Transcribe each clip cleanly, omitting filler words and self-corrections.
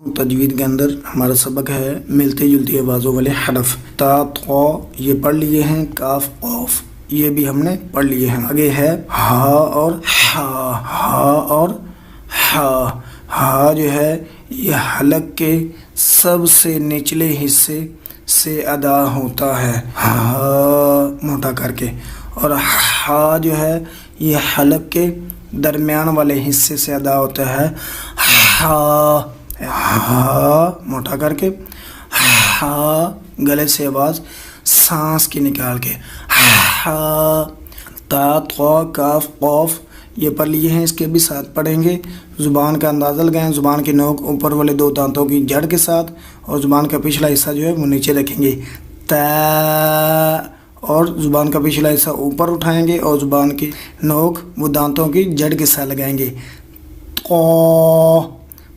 تجوید کے اندر ہمارا سبق ہے ملتی جلتی آوازوں والے حرف تا طا یہ پڑھ لیے ہیں، کاف قاف یہ بھی ہم نے پڑھ لیے ہیں۔ آگے ہے ہا اور ہا، ہا اور ہا۔ ہا جو ہے یہ حلق کے سب سے نچلے حصے سے ادا ہوتا ہے، ہا موٹا کر کے، اور ہا جو ہے یہ حلق کے درمیان والے حصے سے ادا ہوتا ہے، ہا ہا موٹا کر کے، ہا گلے سے آواز سانس کی نکال کے، ہا۔ تا طا کاف قاف یہ پڑھ لیے ہیں، اس کے بھی ساتھ پڑھیں گے۔ زبان کا اندازہ لگائیں، زبان کی نوک اوپر والے دو دانتوں کی جڑ کے ساتھ اور زبان کا پچھلا حصہ جو ہے وہ نیچے رکھیں گے، تا، اور زبان کا پچھلا حصہ اوپر اٹھائیں گے اور زبان کی نوک وہ دانتوں کی جڑ کے ساتھ لگائیں گے، قا۔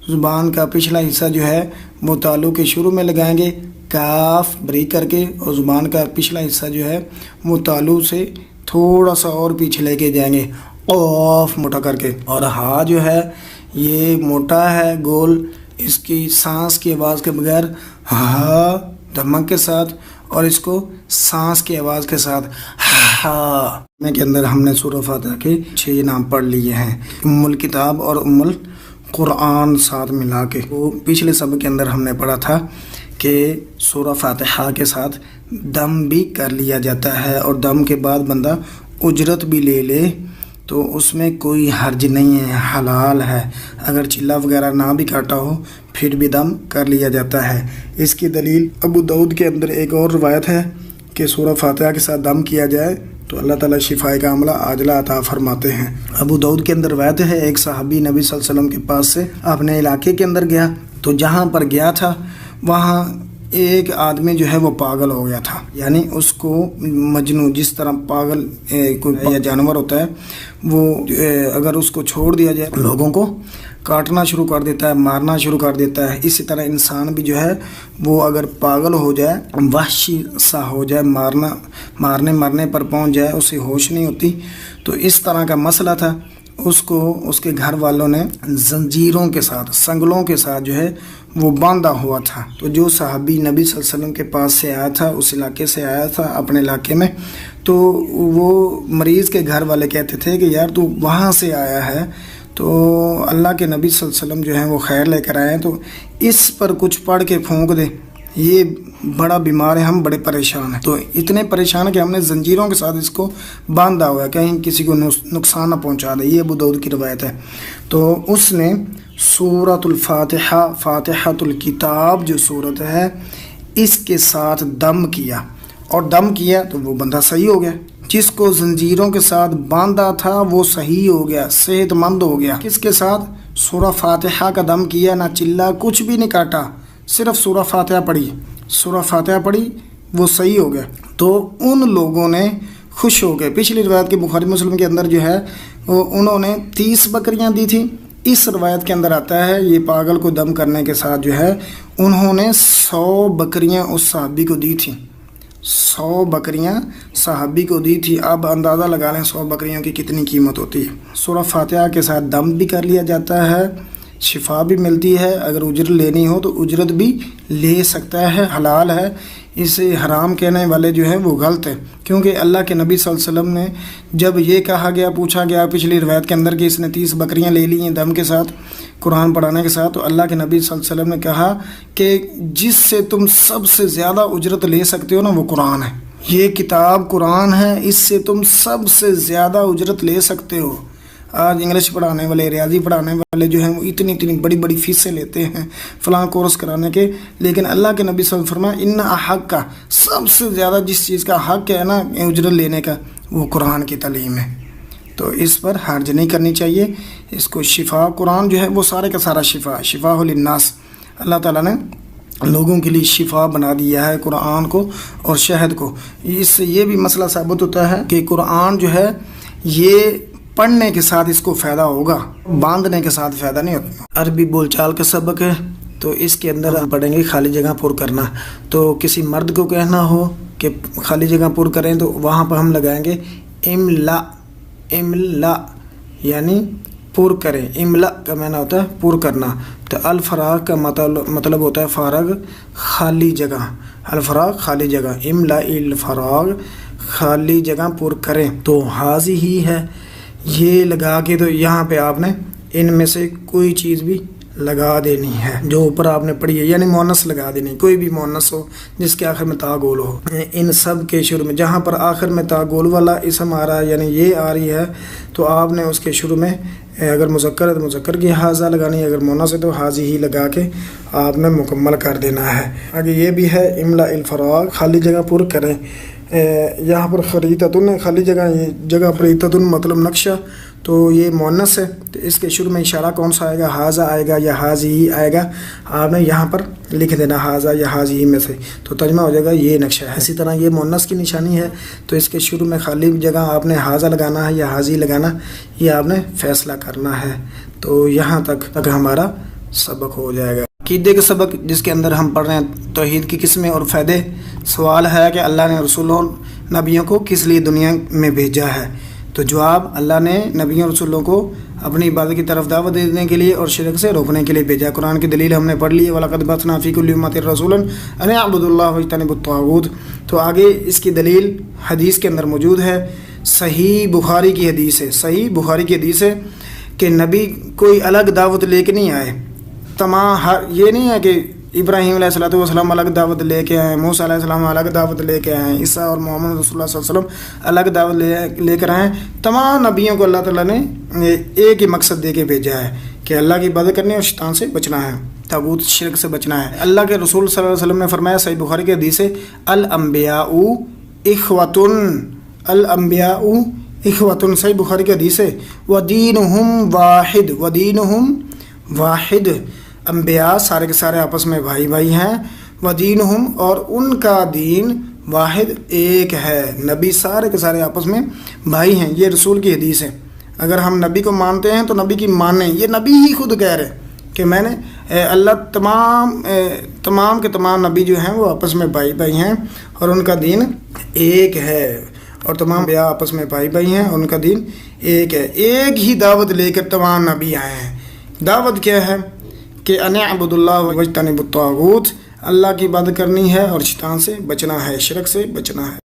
زبان کا پچھلا حصہ جو ہے وہ تالو کے شروع میں لگائیں گے، کاف بریک کر کے، اور زبان کا پچھلا حصہ جو ہے وہ تالو سے تھوڑا سا اور پیچھے لے کے جائیں گے، قاف موٹا کر کے۔ اور ہا جو ہے یہ موٹا ہے گول، اس کی سانس کی آواز کے بغیر، ہا دھمک کے ساتھ، اور اس کو سانس کی آواز کے ساتھ، ہا۔ کے اندر ہم نے سورہ فاتحہ کے 6 نام پڑھ لیے ہیں، ام الکتاب اور ام القرآن ساتھ ملا کے۔ وہ پچھلے سبق کے اندر ہم نے پڑھا تھا کہ سورہ فاتحہ کے ساتھ دم بھی کر لیا جاتا ہے، اور دم کے بعد بندہ اجرت بھی لے لے تو اس میں کوئی حرج نہیں ہے، حلال ہے۔ اگر چلہ وغیرہ نہ بھی کاٹا ہو پھر بھی دم کر لیا جاتا ہے۔ اس کی دلیل ابو داؤد کے اندر ایک اور روایت ہے کہ سورہ فاتحہ کے ساتھ دم کیا جائے تو اللہ تعالیٰ شفائے کاملہ عاجلہ عطا فرماتے ہیں۔ ابو داؤد کے اندر روایت ہے، ایک صحابی نبی صلی اللہ علیہ وسلم کے پاس سے اپنے علاقے کے اندر گیا، تو جہاں پر گیا تھا وہاں ایک آدمی جو ہے وہ پاگل ہو گیا تھا، یعنی اس کو مجنون، جس طرح پاگل کوئی یا جانور ہوتا ہے وہ اگر اس کو چھوڑ دیا جائے لوگوں کو کاٹنا شروع کر دیتا ہے، مارنا شروع کر دیتا ہے۔ اسی طرح انسان بھی جو ہے وہ اگر پاگل ہو جائے، وحشی سا ہو جائے، مرنے پر پہنچ جائے، اسے ہوش نہیں ہوتی، تو اس طرح کا مسئلہ تھا۔ اس کو اس کے گھر والوں نے زنجیروں کے ساتھ، سنگلوں کے ساتھ جو ہے وہ باندھا ہوا تھا۔ تو جو صحابی نبی صلی اللہ علیہ وسلم کے پاس سے آیا تھا، اس علاقے سے آیا تھا اپنے علاقے میں، تو وہ مریض کے گھر والے کہتے تھے کہ یار تو وہاں سے آیا ہے، تو اللہ کے نبی صلی اللہ علیہ وسلم جو ہیں وہ خیر لے کر آئے ہیں، تو اس پر کچھ پڑھ کے پھونک دے، یہ بڑا بیمار ہے، ہم بڑے پریشان ہیں۔ تو اتنے پریشان کہ ہم نے زنجیروں کے ساتھ اس کو باندھا ہوا ہے، کہیں کسی کو نقصان نہ پہنچا دے۔ یہ ابو داؤد کی روایت ہے۔ تو اس نے سورۃ الفاتحہ، فاتحۃ الکتاب جو سورت ہے، اس کے ساتھ دم کیا، اور دم کیا تو وہ بندہ صحیح ہو گیا۔ جس کو زنجیروں کے ساتھ باندھا تھا وہ صحیح ہو گیا، صحت مند ہو گیا۔ کس کے ساتھ؟ سورہ فاتحہ کا دم کیا، نہ چلا، کچھ بھی نہیں کاٹا، صرف سورہ فاتحہ پڑھی، سورہ فاتحہ پڑھی، وہ صحیح ہو گیا۔ تو ان لوگوں نے خوش ہو گئے۔ پچھلی روایت کے بخاری مسلم کے اندر جو ہے وہ انہوں نے 30 بکریاں دی تھیں۔ اس روایت کے اندر آتا ہے یہ پاگل کو دم کرنے کے ساتھ جو ہے انہوں نے 100 بکریاں اس صحابی کو دی تھیں، 100 بکریاں صحابی کو دی تھی۔ اب اندازہ لگا لیں 100 بکریوں کی کتنی قیمت ہوتی ہے۔ سورہ فاتحہ کے ساتھ دم بھی کر لیا جاتا ہے، شفا بھی ملتی ہے، اگر اجرت لینی ہو تو اجرت بھی لے سکتا ہے، حلال ہے۔ اسے حرام کہنے والے جو ہیں وہ غلط ہے، کیونکہ اللہ کے نبی صلی اللہ علیہ وسلم نے جب یہ کہا گیا، پوچھا گیا پچھلی روایت کے اندر کہ اس نے 30 بکریاں لے لی ہیں دم کے ساتھ، قرآن پڑھانے کے ساتھ، تو اللہ کے نبی صلی اللہ علیہ وسلم نے کہا کہ جس سے تم سب سے زیادہ اجرت لے سکتے ہو نا وہ قرآن ہے، یہ کتاب قرآن ہے، اس سے تم سب سے زیادہ اجرت لے سکتے ہو۔ آج انگلش پڑھانے والے، ریاضی پڑھانے والے جو ہیں وہ اتنی بڑی بڑی فیسیں لیتے ہیں فلاں کورس کرانے کے، لیکن اللہ کے نبی صلی اللہ علیہ وسلم فرمایا ان احق کا، سب سے زیادہ جس چیز کا حق ہے نا اجرت لینے کا، وہ قرآن کی تعلیم ہے۔ تو اس پر حرج نہیں کرنی چاہیے۔ اس کو شفا، قرآن جو ہے وہ سارے کا سارا شفا للناس، اللہ تعالیٰ نے لوگوں کے لیے شفا بنا دیا ہے قرآن کو اور شہد کو۔ اس سے یہ بھی مسئلہ ثابت ہوتا ہے کہ قرآن جو ہے یہ پڑھنے کے ساتھ اس کو فائدہ ہوگا، باندھنے کے ساتھ فائدہ نہیں ہوتا۔ عربی بول چال کا سبق ہے، تو اس کے اندر ہم پڑھیں گے خالی جگہ پر کرنا۔ تو کسی مرد کو کہنا ہو کہ خالی جگہ پر کریں تو وہاں پر ہم لگائیں گے املا، املا یعنی پر کریں. املا کا معنی ہوتا ہے پر کرنا. تو الفراغ کا مطلب ہوتا ہے فارغ خالی جگہ. الفراغ خالی جگہ. املا الفراغ خالی جگہ پر کریں. تو حاضی ہی ہے یہ لگا کے تو یہاں پہ آپ نے ان میں سے کوئی چیز بھی لگا دینی ہے جو اوپر آپ نے پڑھی ہے, یعنی مونس لگا دینی. کوئی بھی مونس ہو جس کے آخر میں تا گول ہو. ان سب کے شروع میں جہاں پر آخر میں تا گول والا اسم آ رہا ہے یعنی یہ آ رہی ہے تو آپ نے اس کے شروع میں اگر مذکر ہے تو مذکر کی حاضہ لگانی ہے, اگر مونس ہے تو حاضی ہی لگا کے آپ نے مکمل کر دینا ہے. آگے یہ بھی ہے املا الفراغ خالی جگہ پر کریں. یہاں پر خریطتن خالی جگہ خریطتن مطلب نقشہ, تو یہ مونس ہے تو اس کے شروع میں اشارہ کون سا آئے گا, حاضہ آئے گا یا حاضی ہی آئے گا. آپ نے یہاں پر لکھ دینا حاضہ یا حاضی ہی میں سے, تو ترجمہ ہو جائے گا یہ نقشہ ہے. اسی طرح یہ مونس کی نشانی ہے تو اس کے شروع میں خالی جگہ آپ نے حاضہ لگانا ہے یا حاضی لگانا, یہ آپ نے فیصلہ کرنا ہے. تو یہاں تک ہمارا سبق ہو جائے گا. عقیدے کا سبق جس کے اندر ہم پڑھ رہے ہیں توحید کی قسمیں اور فائدے. سوال ہے کہ اللہ نے رسولوں نبیوں کو کس لیے دنیا میں بھیجا ہے. تو جواب, اللہ نے نبیوں رسولوں کو اپنی عبادت کی طرف دعوت دینے کے لیے اور شرک سے روکنے کے لیے بھیجا. قرآن کی دلیل ہم نے پڑھ لی ہے, وَلَقَدْ بَعَثْنَا فِي كُلِّ أُمَّةٍ رَسُولًا أَنِ اعْبُدُوا اللَّهَ وَاجْتَنِبُوا الطَّاغُوتَ. تو آگے اس کی دلیل حدیث کے اندر موجود ہے. صحیح بخاری کی حدیث ہے, صحیح بخاری کی حدیث ہے کہ نبی کوئی الگ دعوت لے کے نہیں آئے. یہ نہیں ہے کہ ابراہیم علیہ السلام الگ دعوت لے کے آئے, موسیٰ علیہ السلام الگ دعوت لے کے آئے, عیسیٰ اور محمد رسول اللہ صلی اللہ علیہ وسلم الگ دعوت لے کر آئے. تمام نبیوں کو اللہ تعالیٰ نے ایک ہی مقصد دے کے بھیجا ہے کہ اللہ کی عبادت کرنی اور شیطان سے بچنا ہے, طاغوت شرک سے بچنا ہے. اللہ کے رسول صلی اللہ علیہ وسلم نے فرمایا صحیح بخاری کی حدیث ہے, الانبیاء اخوتن, الانبیاء اخوتن, صحیح بخاری کی حدیث ہے, ودینہم واحد, ودینہم واحد, انبیاء سارے کے سارے آپس میں بھائی بھائی ہیں. ودینہم, اور ان کا دین, واحد ایک ہے. نبی سارے کے سارے آپس میں بھائی ہیں. یہ رسول کی حدیث ہے. اگر ہم نبی کو مانتے ہیں تو نبی کی مانیں. یہ نبی ہی خود کہہ رہے کہ میں نے اللہ تمام کے تمام نبی جو ہیں وہ آپس میں بھائی بھائی ہیں اور ان کا دین ایک ہے. اور تمام انبیاء آپس میں بھائی بھائی ہیں اور ان کا دین ایک ہے. ایک ہی دعوت لے کر تمام نبی آئے ہیں. دعوت کیا ہے کہ ان اعبدوا اللہ واجتنبوا الطاغوت, اللہ کی عبادت کرنی ہے اور شیطان سے بچنا ہے, شرک سے بچنا ہے.